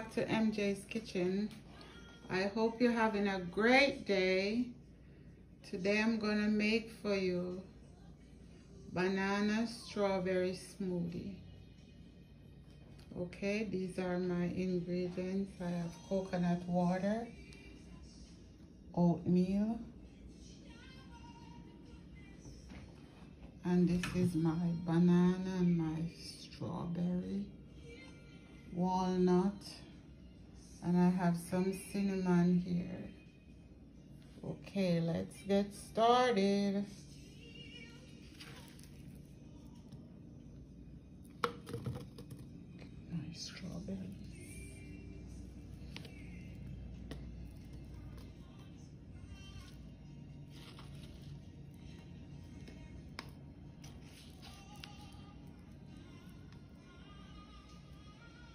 back to MJ's Kitchen. I hope you're having a great day. Today I'm gonna make for you banana strawberry smoothie. Okay, these are my ingredients. I have coconut water, oatmeal, and this is my banana and my strawberry, walnut, and I have some cinnamon here. Okay, let's get started. My strawberries.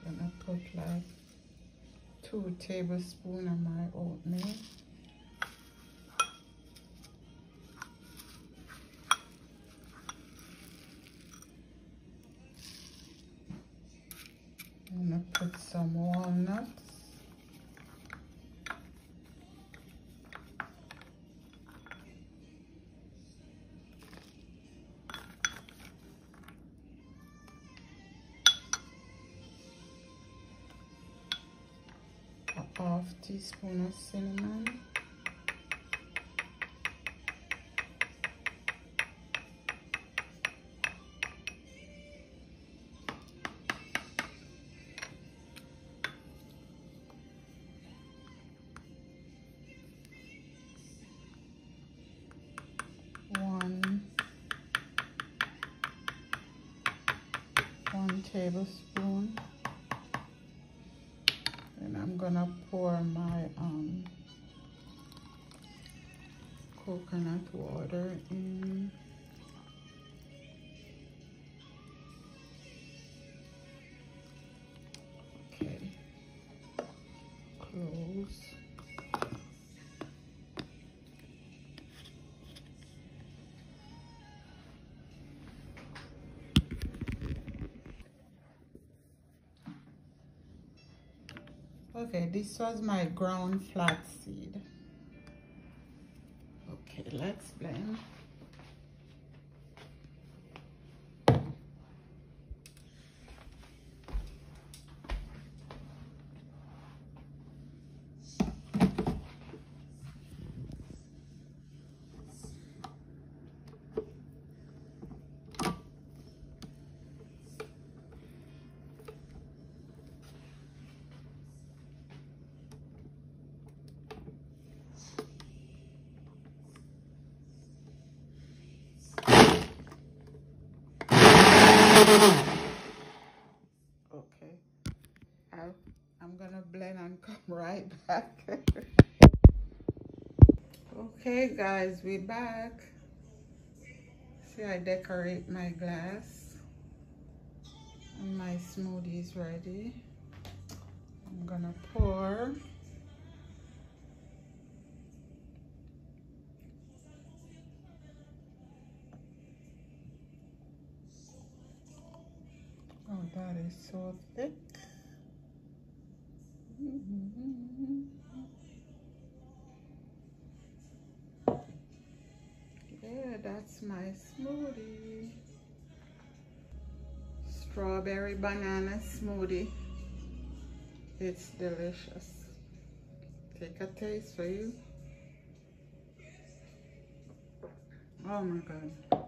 Gonna put like 2 tablespoons of my oatmeal. I'm gonna put some walnuts. A half teaspoon of cinnamon. One tablespoon. And I'm gonna pour my coconut water in. Okay, close. Okay, this was my ground flaxseed. Okay, let's blend. Okay, I'm gonna blend and come right back. Okay guys, we're back. See, I decorate my glass and my smoothie is ready. I'm gonna pour. Oh, that is so thick. Yeah, that's my smoothie. Strawberry banana smoothie. It's delicious. Take a taste for you. Oh my God.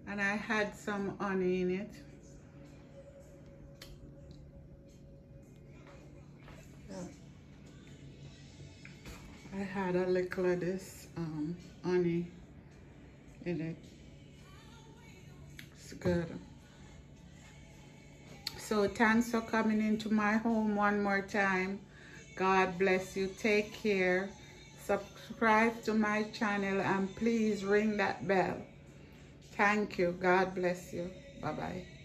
And I had some honey in it. I had a little of this honey in it. It's good. So thanks for coming into my home one more time. God bless you. Take care. Subscribe to my channel and please ring that bell. Thank you. God bless you. Bye-bye.